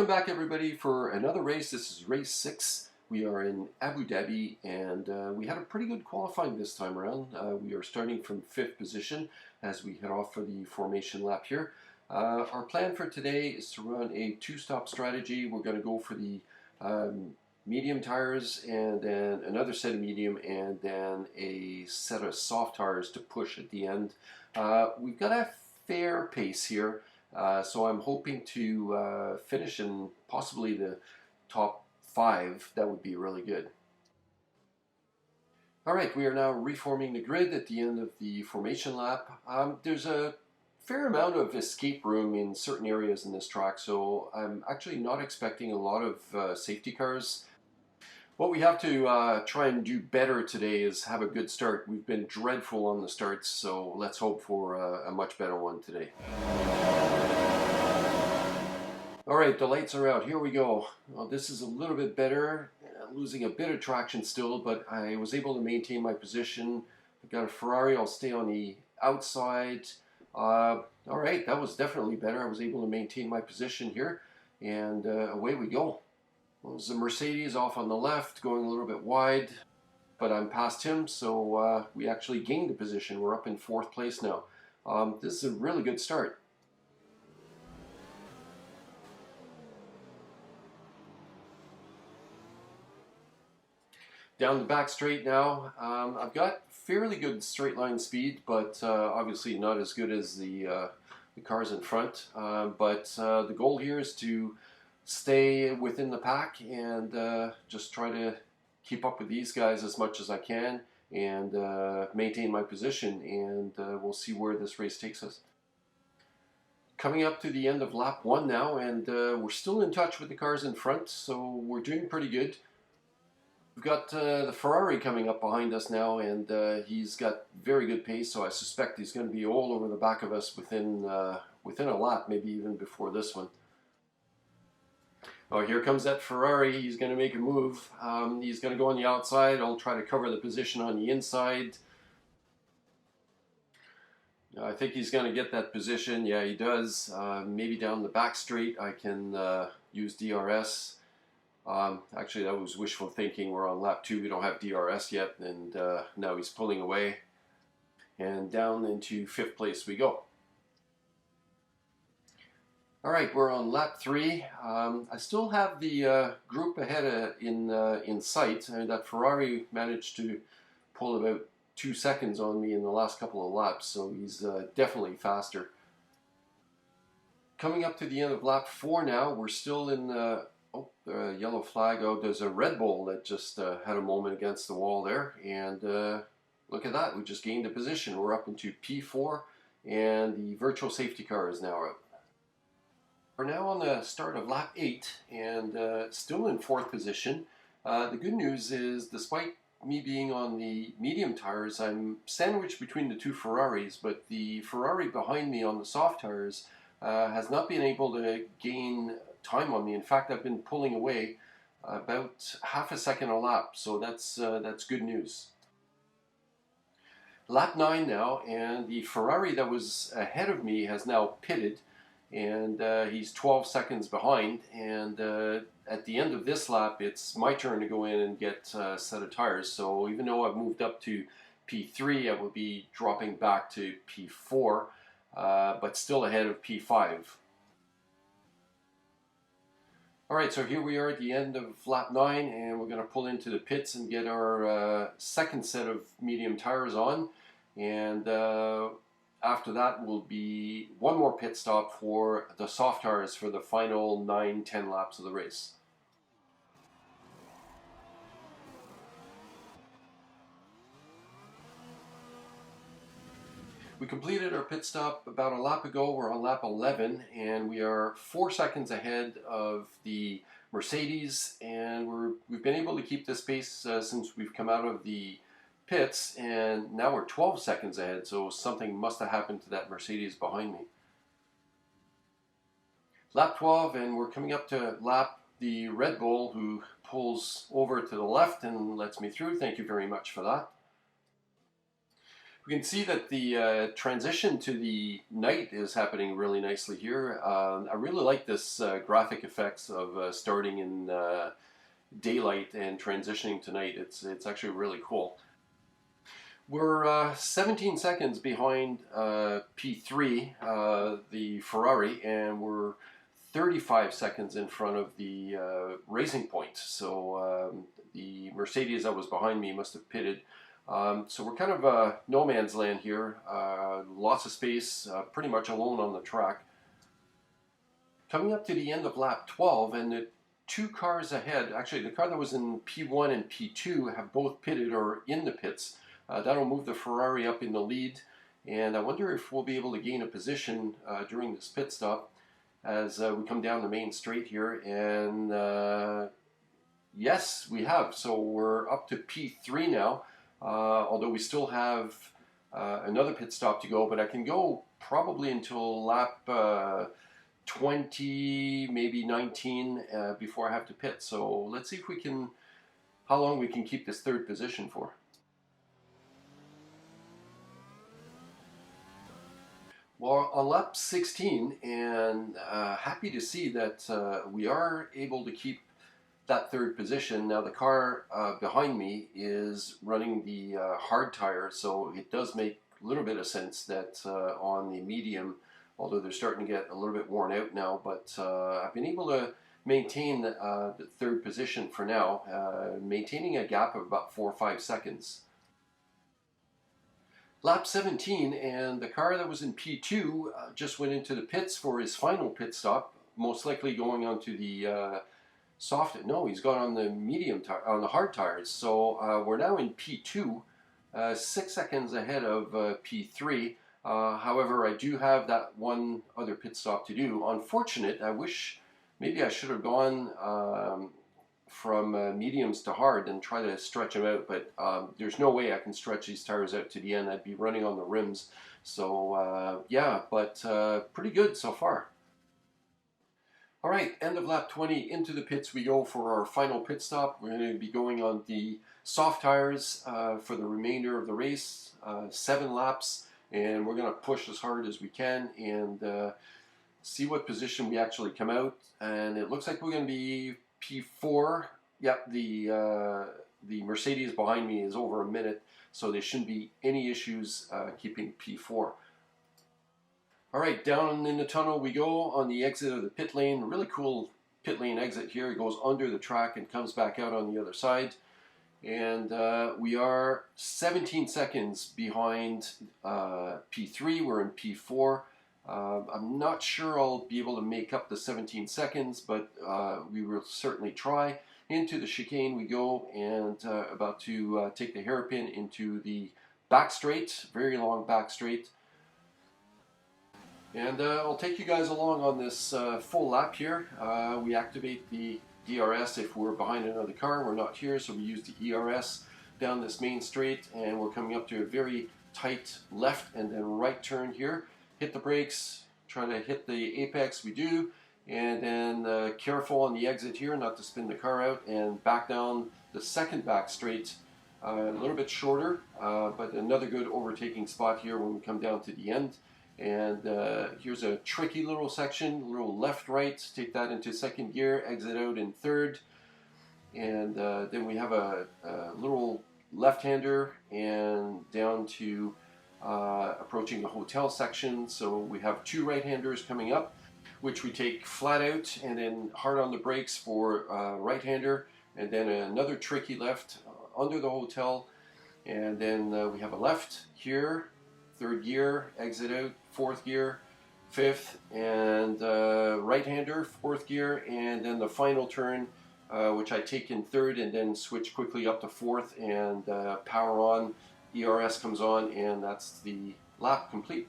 Welcome back everybody for another race. This is race 6. We are in Abu Dhabi and we had a pretty good qualifying this time around. We are starting from 5th position as we head off for the formation lap here. Our plan for today is to run a 2-stop strategy. We're going to go for the medium tires and then another set of medium and then a set of soft tires to push at the end. We've got a fair pace here. So I'm hoping to finish in possibly the top 5. That would be really good. Alright, we are now reforming the grid at the end of the formation lap. There's a fair amount of escape room in certain areas in this track, so I'm actually not expecting a lot of safety cars. What we have to try and do better today is have a good start. We've been dreadful on the starts, so let's hope for a much better one today. Alright, the lights are out. Here we go. Well, this is a little bit better. Losing a bit of traction still, but I was able to maintain my position. I've got a Ferrari. I'll stay on the outside. Alright, that was definitely better. I was able to maintain my position here, and away we go. Well, there's a Mercedes off on the left, going a little bit wide, but I'm past him, so we actually gained a position. We're up in 4th place now. This is a really good start. Down the back straight now. I've got fairly good straight line speed, but obviously not as good as the cars in front. But the goal here is to stay within the pack and just try to keep up with these guys as much as I can and maintain my position, and we'll see where this race takes us. Coming up to the end of lap 1 now, and we're still in touch with the cars in front, so we're doing pretty good. We've got the Ferrari coming up behind us now, and he's got very good pace, so I suspect he's going to be all over the back of us within a lap, maybe even before this one. Oh, here comes that Ferrari. He's going to make a move. He's going to go on the outside. I'll try to cover the position on the inside. I think he's going to get that position. Yeah, he does. Maybe down the back straight I can use DRS. Actually, that was wishful thinking. We're on lap 2. We don't have DRS yet, and now he's pulling away. And down into 5th place we go. Alright, we're on lap 3. I still have the group ahead in sight. I mean, that Ferrari managed to pull about 2 seconds on me in the last couple of laps, so he's definitely faster. Coming up to the end of lap 4 now, we're still in yellow flag. Oh, there's a Red Bull that just had a moment against the wall there, and look at that, we just gained a position. We're up into P4, and the virtual safety car is now out. We're now on the start of lap 8 and still in 4th position. The good news is, despite me being on the medium tires, I'm sandwiched between the 2 Ferraris, but the Ferrari behind me on the soft tires has not been able to gain time on me. In fact, I've been pulling away about half a second a lap, so that's good news. Lap 9 now, and the Ferrari that was ahead of me has now pitted, and he's 12 seconds behind, and at the end of this lap it's my turn to go in and get a set of tires. So even though I've moved up to P3, I will be dropping back to P4, but still ahead of P5. Alright, so here we are at the end of lap 9, and we're going to pull into the pits and get our second set of medium tires on, and after that will be one more pit stop for the soft tires for the final 9-10 laps of the race. We completed our pit stop about a lap ago. We're on lap 11, and we are 4 seconds ahead of the Mercedes, and we've been able to keep this pace since we've come out of the pits, and now we're 12 seconds ahead, so something must have happened to that Mercedes behind me. Lap 12, and we're coming up to lap the Red Bull, who pulls over to the left and lets me through. Thank you very much for that. We can see that the transition to the night is happening really nicely here. I really like this graphic effects of starting in daylight and transitioning to night. It's actually really cool. We're 17 seconds behind P3, the Ferrari, and we're 35 seconds in front of the Racing Point. So the Mercedes that was behind me must have pitted. So we're kind of no man's land here. Lots of space, pretty much alone on the track. Coming up to the end of lap 12, and the two cars ahead, actually the car that was in P1 and P2 have both pitted or in the pits. That'll move the Ferrari up in the lead, and I wonder if we'll be able to gain a position during this pit stop as we come down the main straight here. And yes, we have. So we're up to P3 now, although we still have another pit stop to go, but I can go probably until lap 20, maybe 19 before I have to pit. So let's see if we can, how long we can keep this third position for. Well, on lap 16, and happy to see that we are able to keep that third position. Now the car behind me is running the hard tire, so it does make a little bit of sense that on the medium, although they're starting to get a little bit worn out now, but I've been able to maintain the third position for now, maintaining a gap of about 4 or 5 seconds. Lap 17, and the car that was in P2 just went into the pits for his final pit stop, most likely going onto the soft. No, he's gone on the medium tire, on the hard tires. So we're now in P2, 6 seconds ahead of P3. However, I do have that one other pit stop to do. Unfortunate. I wish maybe I should have gone from mediums to hard and try to stretch them out, but there's no way I can stretch these tires out to the end. I'd be running on the rims. So yeah, but pretty good so far. All right, end of lap 20, into the pits we go for our final pit stop. We're going to be going on the soft tires for the remainder of the race, 7 laps, and we're going to push as hard as we can and see what position we actually come out. And it looks like we're going to be P4. Yep, the Mercedes behind me is over a minute, so there shouldn't be any issues keeping P4. All right, down in the tunnel we go on the exit of the pit lane. Really cool pit lane exit here. It goes under the track and comes back out on the other side. And we are 17 seconds behind P3. We're in P4. I'm not sure I'll be able to make up the 17 seconds, but we will certainly try. Into the chicane we go, and about to take the hairpin into the back straight, very long back straight. And I'll take you guys along on this full lap here. We activate the DRS if we're behind another car. We're not here, so we use the ERS down this main straight, and we're coming up to a very tight left and then right turn here. Hit the brakes, try to hit the apex, we do, and then careful on the exit here not to spin the car out, and back down the second back straight, a little bit shorter, but another good overtaking spot here when we come down to the end. And here's a tricky little section, a little left-right, take that into second gear, exit out in third, and then we have a little left-hander and down to approaching the hotel section. So we have 2 right-handers coming up, which we take flat out and then hard on the brakes for right-hander, and then another tricky left under the hotel, and then we have a left here, third gear, exit out, fourth gear, fifth, and right-hander, fourth gear, and then the final turn, which I take in third and then switch quickly up to fourth, and power on, ERS comes on, and that's the lap complete.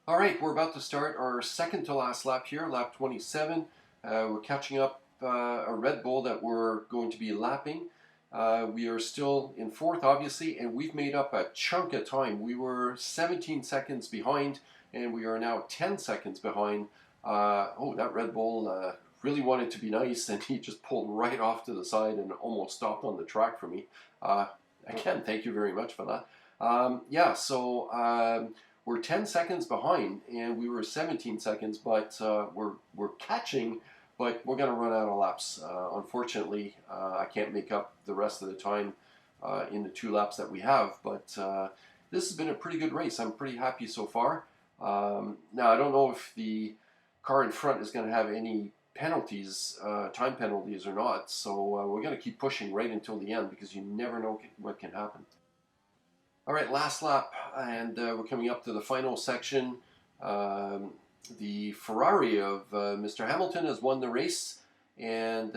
All right, we're about to start our second to last lap here, lap 27. We're catching up a Red Bull that we're going to be lapping. We are still in fourth, obviously, and we've made up a chunk of time. We were 17 seconds behind, and we are now 10 seconds behind. Oh, that Red Bull really wanted to be nice, and he just pulled right off to the side and almost stopped on the track for me. Again, thank you very much for that. Yeah, so we're 10 seconds behind, and we were 17 seconds, but we're catching, but we're going to run out of laps. Unfortunately, I can't make up the rest of the time in the 2 laps that we have, but this has been a pretty good race. I'm pretty happy so far. Now, I don't know if the car in front is going to have any penalties, time penalties or not, so we're going to keep pushing right until the end because you never know what can happen. All right, last lap, and we're coming up to the final section. Um, the Ferrari of Mr. Hamilton has won the race, and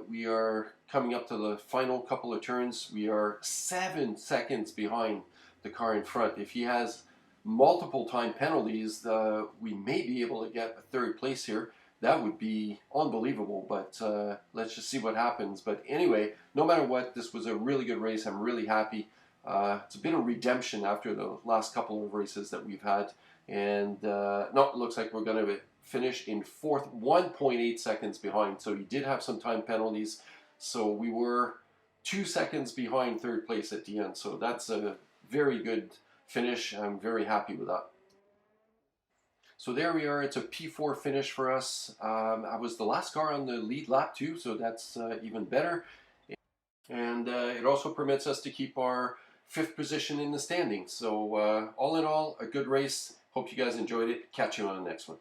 we are coming up to the final couple of turns. We are 7 seconds behind the car in front. If he has multiple time penalties, we may be able to get a third place here. That would be unbelievable, but let's just see what happens. But anyway, no matter what, this was a really good race. I'm really happy. It's a bit of redemption after the last couple of races that we've had. And no, it looks like we're going to finish in fourth, 1.8 seconds behind. So he did have some time penalties. So we were 2 seconds behind third place at the end. So that's a very good finish. I'm very happy with that. So there we are. It's a P4 finish for us. I was the last car on the lead lap too, so that's even better. And it also permits us to keep our 5th position in the standings. So all in all, a good race. Hope you guys enjoyed it. Catch you on the next one.